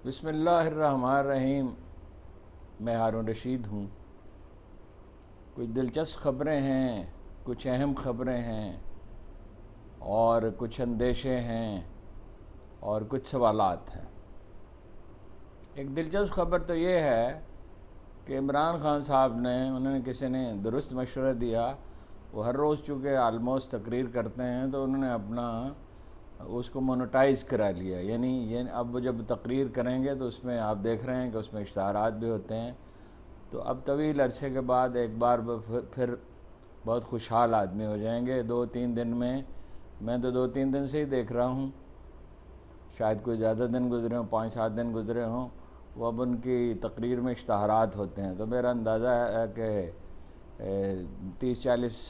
بسم اللہ الرحمن الرحیم۔ میں ہارون رشید ہوں۔ کچھ دلچسپ خبریں ہیں، کچھ اہم خبریں ہیں، اور کچھ اندیشے ہیں، اور کچھ سوالات ہیں۔ ایک دلچسپ خبر تو یہ ہے کہ عمران خان صاحب نے انہیں کسی نے درست مشورہ دیا۔ وہ ہر روز چونکہ آلموسٹ تقریر کرتے ہیں تو انہوں نے اپنا اس کو مونیٹائز کرا لیا، یعنی اب وہ جب تقریر کریں گے تو اس میں آپ دیکھ رہے ہیں کہ اس میں اشتہارات بھی ہوتے ہیں۔ تو اب طویل عرصے کے بعد ایک بار پھر بہت خوشحال آدمی ہو جائیں گے 2-3 دن میں تو 2-3 دن سے ہی دیکھ رہا ہوں، شاید کوئی زیادہ دن گزرے ہوں، 5-7 دن گزرے ہوں۔ وہ اب ان کی تقریر میں اشتہارات ہوتے ہیں، تو میرا اندازہ ہے کہ 30-40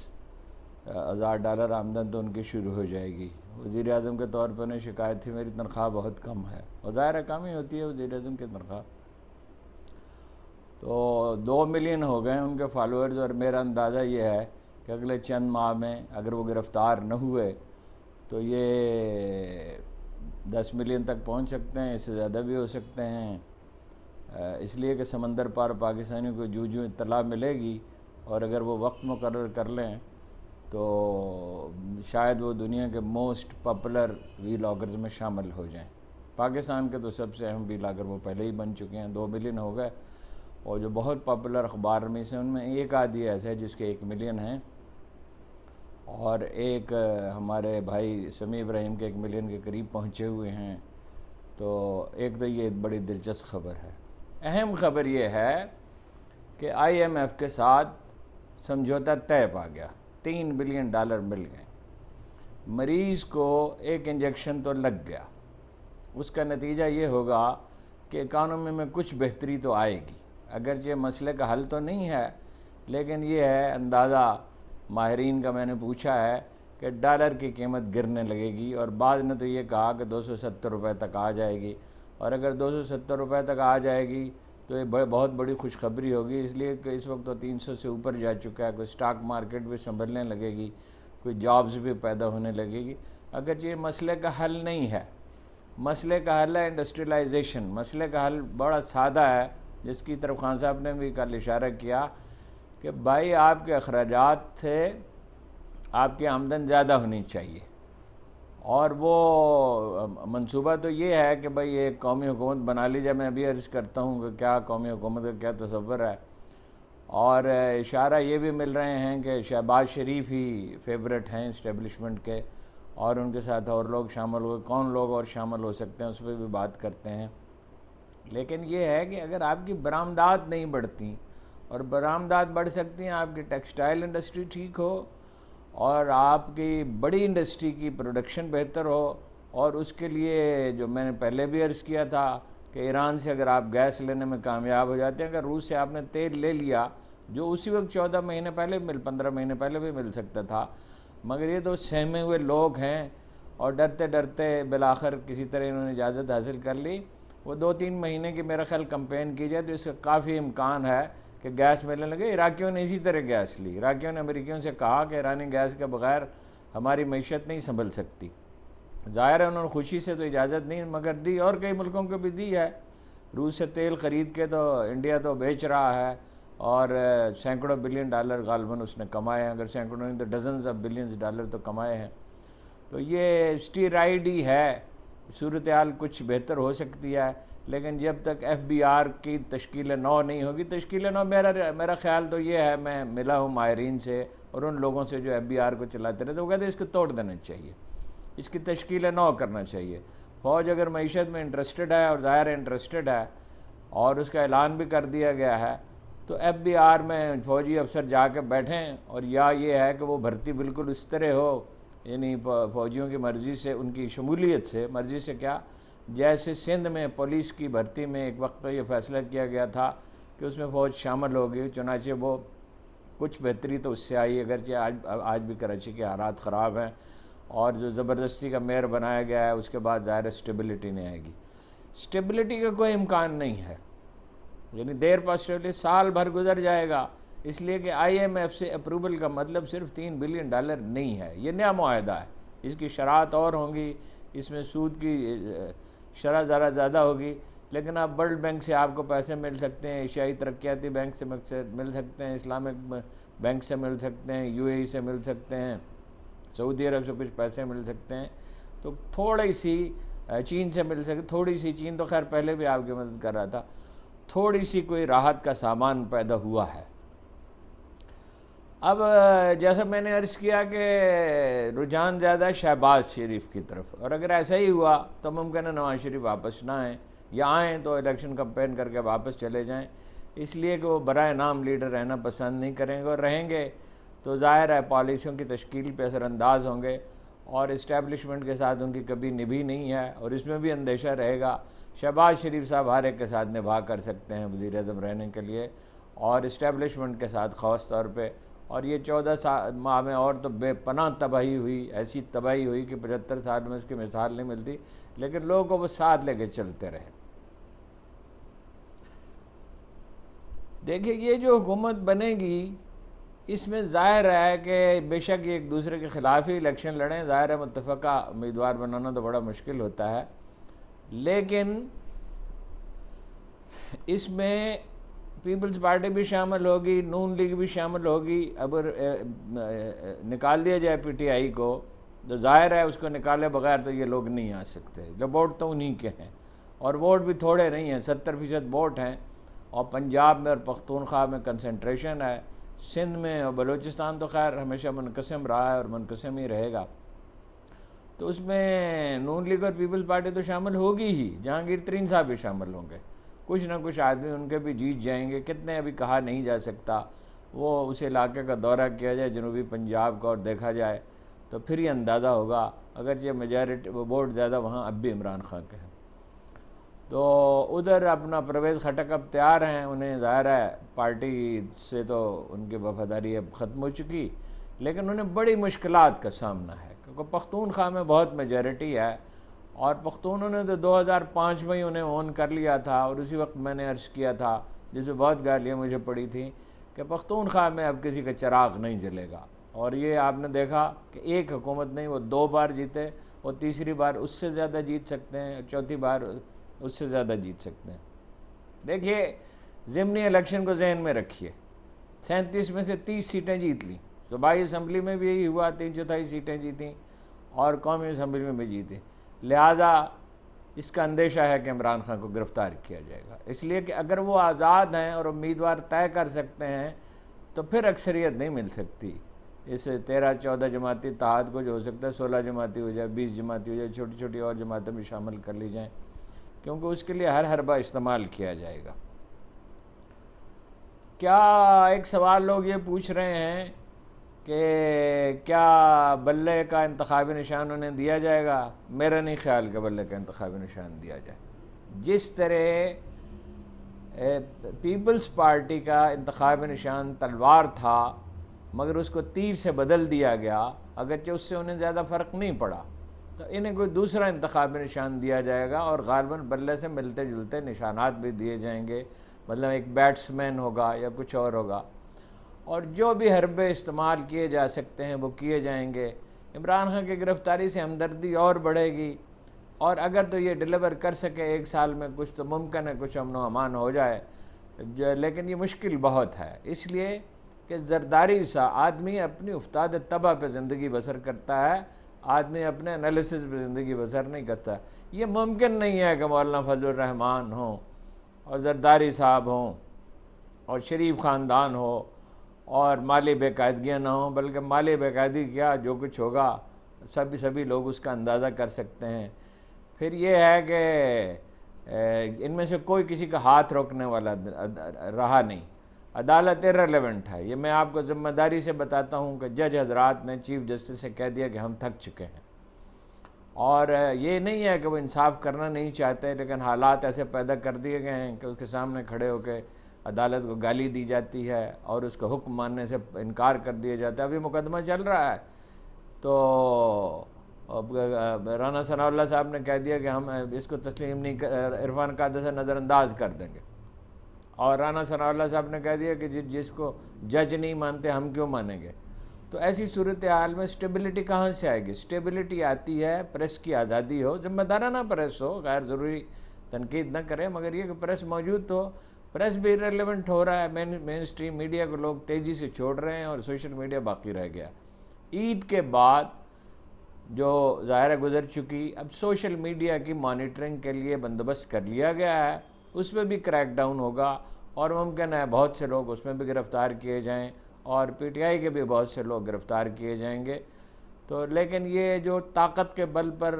ہزار ڈالر آمدن تو ان کی شروع ہو جائے گی۔ وزیر اعظم کے طور پہ انہیں شکایت تھی میری تنخواہ بہت کم ہے، اور ظاہر ہے کم ہی ہوتی ہے وزیر اعظم کی تنخواہ۔ تو 2 ملین ہو گئے ان کے فالوورز، اور میرا اندازہ یہ ہے کہ اگلے چند ماہ میں اگر وہ گرفتار نہ ہوئے تو یہ 10 ملین تک پہنچ سکتے ہیں، اس سے زیادہ بھی ہو سکتے ہیں، اس لیے کہ سمندر پار پاکستانیوں کو جو اطلاع ملے گی، اور اگر وہ وقت مقرر کر لیں تو شاید وہ دنیا کے موسٹ پاپولر ویلاگرز میں شامل ہو جائیں۔ پاکستان کے تو سب سے اہم ویلاگر وہ پہلے ہی بن چکے ہیں، 2 ملین ہو گئے، اور جو بہت پاپولر اخبار میں سے ان میں ایک آدھی ایسا ہے جس کے 1 ملین ہیں، اور ایک ہمارے بھائی سمیع ابراہیم کے 1 ملین کے قریب پہنچے ہوئے ہیں۔ تو ایک تو یہ بڑی دلچسپ خبر ہے۔ اہم خبر یہ ہے کہ IMF کے ساتھ سمجھوتہ طے پا گیا، $3 بلین مل گئے۔ مریض کو ایک انجیکشن تو لگ گیا، اس کا نتیجہ یہ ہوگا کہ اکانومی میں کچھ بہتری تو آئے گی، اگرچہ مسئلے کا حل تو نہیں ہے، لیکن یہ ہے اندازہ ماہرین کا میں نے پوچھا ہے کہ ڈالر کی قیمت گرنے لگے گی، اور بعض نے تو یہ کہا کہ 270 روپے تک آ جائے گی، اور اگر 270 روپے تک آ جائے گی تو یہ بہت بڑی خوشخبری ہوگی، اس لیے کہ اس وقت تو 300 سے اوپر جا چکا ہے، کوئی سٹاک مارکیٹ بھی سنبھلنے لگے گی، کوئی جابز بھی پیدا ہونے لگے گی۔ اگرچہ یہ مسئلے کا حل نہیں ہے، مسئلے کا حل ہے انڈسٹریلائزیشن۔ مسئلے کا حل بڑا سادہ ہے، جس کی طرف خان صاحب نے بھی کل اشارہ کیا کہ بھائی آپ کے اخراجات سے آپ کی آمدن زیادہ ہونی چاہیے، اور وہ منصوبہ تو یہ ہے کہ بھائی ایک قومی حکومت بنا لی جائے۔ میں ابھی عرض کرتا ہوں کہ کیا قومی حکومت کا کیا تصور ہے، اور اشارہ یہ بھی مل رہے ہیں کہ شہباز شریف ہی فیورٹ ہیں اسٹیبلشمنٹ کے، اور ان کے ساتھ اور لوگ شامل ہوئے، کون لوگ اور شامل ہو سکتے ہیں اس پہ بھی بات کرتے ہیں۔ لیکن یہ ہے کہ اگر آپ کی برآمدات نہیں بڑھتی، اور برآمدات بڑھ سکتی ہیں آپ کی ٹیکسٹائل انڈسٹری ٹھیک ہو، اور آپ کی بڑی انڈسٹری کی پروڈکشن بہتر ہو، اور اس کے لیے جو میں نے پہلے بھی عرض کیا تھا کہ ایران سے اگر آپ گیس لینے میں کامیاب ہو جاتے ہیں، اگر روس سے آپ نے تیل لے لیا جو اسی وقت 14 مہینے پہلے 15 مہینے پہلے بھی مل سکتا تھا، مگر یہ تو سہمے ہوئے لوگ ہیں، اور ڈرتے ڈرتے بالآخر کسی طرح انہوں نے اجازت حاصل کر لی۔ وہ 2-3 مہینے کی میرا خیال کمپین کی جائے تو اس کا کافی امکان ہے کہ گیس ملنے لگے۔ عراقیوں نے اسی طرح گیس لی، عراقیوں نے امریکیوں سے کہا کہ ایرانی گیس کے بغیر ہماری معیشت نہیں سنبھل سکتی۔ ظاہر ہے انہوں نے خوشی سے تو اجازت نہیں مگر دی، اور کئی ملکوں کو بھی دی ہے۔ روس سے تیل خرید کے تو انڈیا تو بیچ رہا ہے، اور سینکڑوں بلین ڈالر غالباً اس نے کمائے ہیں، اگر سینکڑوں نہیں تو ڈزنز آف بلینز ڈالر تو کمائے ہیں۔ تو یہ اسٹیرائڈ ہی ہے، صورتحال کچھ بہتر ہو سکتی ہے، لیکن جب تک FBR کی تشکیل نو نہیں ہوگی، تشکیل نو میرا خیال تو یہ ہے، میں ملا ہوں ماہرین سے اور ان لوگوں سے جو FBR کو چلاتے رہتے، وہ کہتے ہیں اس کو توڑ دینا چاہیے، اس کی تشکیل نو کرنا چاہیے۔ فوج اگر معیشت میں انٹرسٹڈ ہے، اور ظاہر انٹرسٹڈ ہے، اور اس کا اعلان بھی کر دیا گیا ہے، تو FBR میں فوجی افسر جا کے بیٹھیں، اور یا یہ ہے کہ وہ بھرتی بالکل اس طرح ہو، یعنی فوجیوں کی مرضی سے، ان کی شمولیت سے، مرضی سے کیا، جیسے سندھ میں پولیس کی بھرتی میں ایک وقت پہ یہ فیصلہ کیا گیا تھا کہ اس میں فوج شامل ہوگی، چنانچہ وہ کچھ بہتری تو اس سے آئی، اگرچہ آج بھی کراچی کے حالات خراب ہیں، اور جو زبردستی کا میئر بنایا گیا ہے اس کے بعد ظاہر اسٹیبلٹی نہیں آئے گی۔ اسٹیبلٹی کا کوئی امکان نہیں ہے، یعنی دیر پا اسٹیبلٹی سال بھر گزر جائے گا، اس لیے کہ IMF سے اپروول کا مطلب صرف $3 بلین نہیں ہے، یہ نیا معاہدہ ہے، اس کی شرائط اور ہوں گی، اس میں سود کی شرح ذرا زیادہ ہوگی، لیکن آپ ورلڈ بینک سے آپ کو پیسے مل سکتے ہیں، ایشیائی ترقیاتی بینک سے مل سکتے ہیں، اسلامک بینک سے مل سکتے ہیں، یو اے ای سے مل سکتے ہیں، سعودی عرب سے کچھ پیسے مل سکتے ہیں، تو تھوڑی سی چین سے مل سکتے، تھوڑی سی، چین تو خیر پہلے بھی آپ کی مدد کر رہا تھا، تھوڑی سی کوئی راحت کا سامان پیدا ہوا ہے۔ اب جیسا میں نے عرض کیا کہ رجحان زیادہ شہباز شریف کی طرف، اور اگر ایسا ہی ہوا تو ممکن ہے نواز شریف واپس نہ آئیں، یا آئیں تو الیکشن کمپین کر کے واپس چلے جائیں، اس لیے کہ وہ برائے نام لیڈر رہنا پسند نہیں کریں گے، اور رہیں گے تو ظاہر ہے پالیسیوں کی تشکیل پہ اثر انداز ہوں گے، اور اسٹیبلشمنٹ کے ساتھ ان کی کبھی نبھی نہیں ہے، اور اس میں بھی اندیشہ رہے گا۔ شہباز شریف صاحب ہر ایک کے ساتھ نبھا کر سکتے ہیں وزیر اعظم رہنے کے لیے، اور اسٹیبلشمنٹ کے ساتھ خاص طور پہ، اور یہ 14 ماہ میں اور تو بے پناہ تباہی ہوئی، ایسی تباہی ہوئی کہ 75 سال میں اس کی مثال نہیں ملتی، لیکن لوگوں کو وہ ساتھ لے کے چلتے رہے۔ دیکھیں یہ جو حکومت بنے گی اس میں ظاہر ہے کہ بے شک ایک دوسرے کے خلاف ہی الیکشن لڑیں، ظاہر ہے متفقہ امیدوار بنانا تو بڑا مشکل ہوتا ہے، لیکن اس میں پیپلز پارٹی بھی شامل ہوگی، نون لیگ بھی شامل ہوگی۔ اب نکال دیا جائے پی ٹی آئی کو تو ظاہر ہے اس کو نکالے بغیر تو یہ لوگ نہیں آ سکتے، جو ووٹ تو انہی کے ہیں، اور ووٹ بھی تھوڑے نہیں ہیں، 70% ووٹ ہیں، اور پنجاب میں اور پختونخوا میں کنسنٹریشن ہے، سندھ میں اور بلوچستان تو خیر ہمیشہ منقسم رہا ہے اور منقسم ہی رہے گا، تو اس میں نون لیگ اور پیپلز پارٹی تو شامل ہوگی ہی، جہانگیر ترین صاحب بھی شامل ہوں گے، کچھ نہ کچھ آدمی ان کے بھی جیت جائیں گے، کتنے ابھی کہا نہیں جا سکتا، وہ اس علاقے کا دورہ کیا جائے جنوبی پنجاب کا اور دیکھا جائے تو پھر یہ اندازہ ہوگا، اگرچہ میجارٹی ووٹ زیادہ وہاں اب بھی عمران خان کے ہیں۔ تو ادھر اپنا پرویز خٹک اب تیار ہیں، انہیں ظاہر ہے پارٹی سے تو ان کی وفاداری اب ختم ہو چکی، لیکن انہیں بڑی مشکلات کا سامنا ہے، کیونکہ پختونخوا میں بہت میجارٹی ہے، اور پختونوں نے تو 2005 میں ہی انہیں اون کر لیا تھا، اور اسی وقت میں نے عرض کیا تھا، جس میں بہت گالیاں مجھے پڑی تھیں، کہ پختونخوا میں اب کسی کا چراغ نہیں جلے گا، اور یہ آپ نے دیکھا کہ ایک حکومت نہیں، وہ 2 بار جیتے، وہ تیسری بار اس سے زیادہ جیت سکتے ہیں، چوتھی بار اس سے زیادہ جیت سکتے ہیں۔ دیکھیے ضمنی الیکشن کو ذہن میں رکھیے، 37 میں سے 30 سیٹیں جیت لیں، صوبائی اسمبلی میں بھی یہی ہوا، 3/4 سیٹیں جیتیں، اور قومی اسمبلی میں بھی جیتے، لہٰذا اس کا اندیشہ ہے کہ عمران خان کو گرفتار کیا جائے گا، اس لیے کہ اگر وہ آزاد ہیں اور امیدوار طے کر سکتے ہیں تو پھر اکثریت نہیں مل سکتی، اس 13-14 جماعتی اتحاد کو جو ہو سکتا ہے 16 جماعتی ہو جائے، 20 جماعتی ہو جائے، چھوٹی چھوٹی اور جماعتیں بھی شامل کر لی جائیں، کیونکہ اس کے لیے ہر حربہ استعمال کیا جائے گا۔ کیا ایک سوال لوگ یہ پوچھ رہے ہیں کہ کیا بلے کا انتخابی نشان انہیں دیا جائے گا؟ میرا نہیں خیال کہ بلے کا انتخابی نشان دیا جائے۔ جس طرح پیپلز پارٹی کا انتخابی نشان تلوار تھا مگر اس کو تیر سے بدل دیا گیا، اگرچہ اس سے انہیں زیادہ فرق نہیں پڑا، تو انہیں کوئی دوسرا انتخابی نشان دیا جائے گا، اور غالباً بلے سے ملتے جلتے نشانات بھی دیے جائیں گے، مطلب ایک بیٹسمین ہوگا یا کچھ اور ہوگا، اور جو بھی حربے استعمال کیے جا سکتے ہیں وہ کیے جائیں گے۔ عمران خان کی گرفتاری سے ہمدردی اور بڑھے گی، اور اگر تو یہ ڈیلیور کر سکے 1 سال میں کچھ تو ممکن ہے کچھ امن و امان ہو جائے، لیکن یہ مشکل بہت ہے، اس لیے کہ زرداری سا آدمی اپنی افتاد طبع پہ زندگی بسر کرتا ہے، آدمی اپنے انالیسز پہ زندگی بسر نہیں کرتا۔ یہ ممکن نہیں ہے کہ مولانا فضل الرحمان ہوں اور زرداری صاحب ہوں اور شریف خاندان ہو اور مالی بے قاعدگیاں نہ ہوں، بلکہ مالی بے قاعدگی کیا جو کچھ ہوگا سبھی لوگ اس کا اندازہ کر سکتے ہیں۔ پھر یہ ہے کہ ان میں سے کوئی کسی کا ہاتھ روکنے والا رہا نہیں، عدالت ارریلیونٹ ہے، یہ میں آپ کو ذمہ داری سے بتاتا ہوں کہ جج حضرات نے چیف جسٹس سے کہہ دیا کہ ہم تھک چکے ہیں، اور یہ نہیں ہے کہ وہ انصاف کرنا نہیں چاہتے، لیکن حالات ایسے پیدا کر دیے گئے ہیں کہ اس کے سامنے کھڑے ہو کے عدالت کو گالی دی جاتی ہے اور اس کو حکم ماننے سے انکار کر دیا جاتا ہے۔ ابھی مقدمہ چل رہا ہے تو رانا ثناء اللہ صاحب نے کہہ دیا کہ ہم اس کو تسلیم نہیں، عرفان قادری سے نظر انداز کر دیں گے، اور رانا ثناء اللہ صاحب نے کہہ دیا کہ جس کو جج نہیں مانتے ہم کیوں مانیں گے۔ تو ایسی صورتحال میں سٹیبلٹی کہاں سے آئے گی؟ سٹیبلٹی آتی ہے پریس کی آزادی ہو، ذمہ دارانہ پریس ہو، غیر ضروری تنقید نہ کریں، مگر یہ کہ پریس موجود تو پریس بھی ریلیونٹ ہو رہا ہے، مین اسٹریم میڈیا کو لوگ تیزی سے چھوڑ رہے ہیں اور سوشل میڈیا باقی رہ گیا۔ عید کے بعد جو ظاہر گزر چکی، اب سوشل میڈیا کی مانیٹرنگ کے لیے بندوبست کر لیا گیا ہے، اس میں بھی کریک ڈاؤن ہوگا اور ممکن ہے بہت سے لوگ اس میں بھی گرفتار کیے جائیں اور پی ٹی آئی کے بھی بہت سے لوگ گرفتار کیے جائیں گے۔ تو لیکن یہ جو طاقت کے بل پر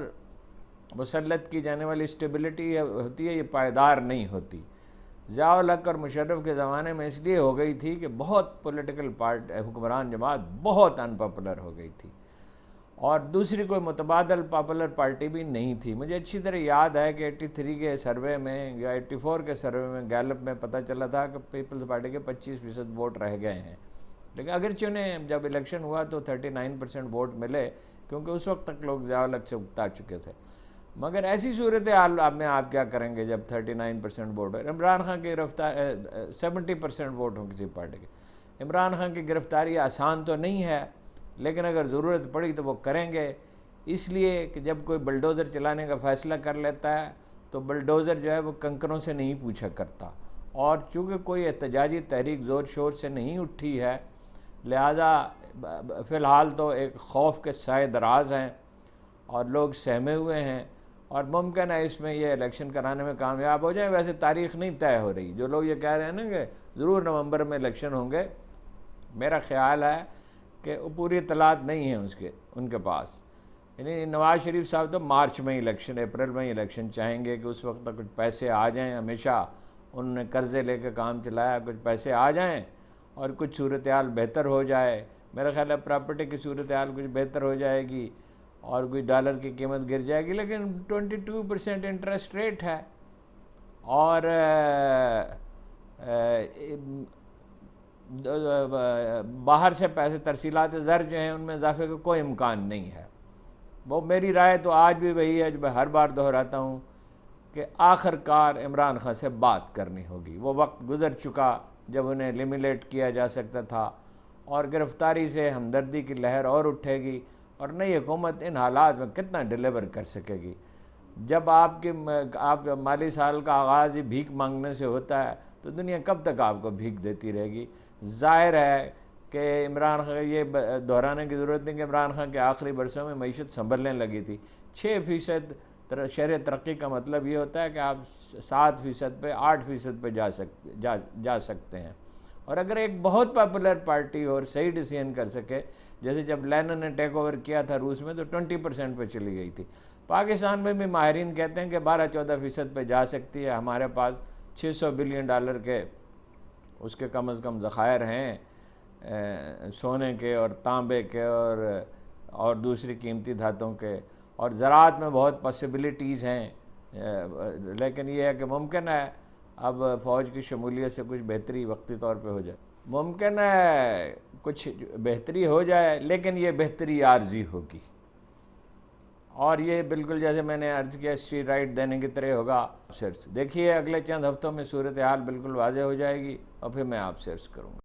مسلط کی جانے والی اسٹیبلٹی ہوتی ہے، یہ پائیدار نہیں ہوتی۔ ضیاء الحق اور مشرف کے زمانے میں اس لیے ہو گئی تھی کہ بہت پولیٹیکل حکمران جماعت بہت ان پاپولر ہو گئی تھی، اور دوسری کوئی متبادل پاپولر پارٹی بھی نہیں تھی۔ مجھے اچھی طرح یاد ہے کہ 83 کے سروے میں یا 84 کے سروے میں گیلپ میں پتہ چلا تھا کہ پیپلز پارٹی کے 25% ووٹ رہ گئے ہیں، لیکن اگرچہ انہیں جب الیکشن ہوا تو 39% ووٹ ملے، کیونکہ اس وقت تک لوگ ضیاء الحق سے اکتا چکے تھے۔ مگر ایسی صورتحال میں آپ کیا کریں گے جب 39% ووٹ ہو؟ عمران خان کی گرفتار 70% ووٹ ہوں کسی پارٹی کے۔ عمران خان کی گرفتاری آسان تو نہیں ہے، لیکن اگر ضرورت پڑی تو وہ کریں گے، اس لیے کہ جب کوئی بلڈوزر چلانے کا فیصلہ کر لیتا ہے تو بلڈوزر جو ہے وہ کنکروں سے نہیں پوچھا کرتا، اور چونکہ کوئی احتجاجی تحریک زور شور سے نہیں اٹھی ہے، لہذا فی الحال تو ایک خوف کے سائے دراز ہیں اور لوگ سہمے ہوئے ہیں، اور ممکن ہے اس میں یہ الیکشن کرانے میں کامیاب ہو جائیں۔ ویسے تاریخ نہیں طے ہو رہی، جو لوگ یہ کہہ رہے ہیں نا کہ ضرور نومبر میں الیکشن ہوں گے، میرا خیال ہے کہ پوری اطلاعات نہیں ہیں ان کے پاس۔ یعنی نواز شریف صاحب تو مارچ میں الیکشن، اپریل میں الیکشن چاہیں گے کہ اس وقت تک کچھ پیسے آ جائیں، ہمیشہ انہوں نے قرضے لے کے کام چلایا، کچھ پیسے آ جائیں اور کچھ صورتحال بہتر ہو جائے۔ میرا خیال ہے پراپرٹی کی صورتحال کچھ بہتر ہو جائے گی اور کوئی ڈالر کی قیمت گر جائے گی، لیکن 22% انٹرسٹ ریٹ ہے، اور باہر سے پیسے ترسیلات زر جو ہیں ان میں اضافے کا کوئی امکان نہیں ہے۔ وہ میری رائے تو آج بھی وہی ہے جو میں ہر بار دہراتا ہوں کہ آخر کار عمران خان سے بات کرنی ہوگی۔ وہ وقت گزر چکا جب انہیں لیملیٹ کیا جا سکتا تھا، اور گرفتاری سے ہمدردی کی لہر اور اٹھے گی، اور نئی حکومت ان حالات میں کتنا ڈیلیور کر سکے گی؟ جب آپ کا مالی سال کا آغاز ہی بھیک مانگنے سے ہوتا ہے تو دنیا کب تک آپ کو بھیک دیتی رہے گی؟ ظاہر ہے کہ عمران خان، یہ دہرانے کی ضرورت نہیں کہ عمران خان کے آخری برسوں میں معیشت سنبھلنے لگی تھی۔ 6% شرح ترقی کا مطلب یہ ہوتا ہے کہ آپ 7% پہ 8% پہ جا سکتے ہیں، اور اگر ایک بہت پاپولر پارٹی اور صحیح ڈیسیژن کر سکے، جیسے جب لینن نے ٹیک اوور کیا تھا روس میں تو 20% پہ چلی گئی تھی۔ پاکستان میں بھی ماہرین کہتے ہیں کہ 12-14% پہ جا سکتی ہے۔ ہمارے پاس $600 بلین کے اس کے کم از کم ذخائر ہیں، سونے کے اور تانبے کے اور دوسری قیمتی دھاتوں کے، اور زراعت میں بہت پاسبلٹیز ہیں، لیکن یہ ہے کہ ممکن ہے اب فوج کی شمولیت سے کچھ بہتری وقتی طور پہ ہو جائے، ممکن ہے کچھ بہتری ہو جائے، لیکن یہ بہتری عارضی ہوگی، اور یہ بالکل جیسے میں نے عرض کیا اسٹری رائٹ دینے کی طرح ہوگا۔ دیکھیے اگلے چند ہفتوں میں صورتحال بالکل واضح ہو جائے گی اور پھر میں آپ سے عرض کروں گا۔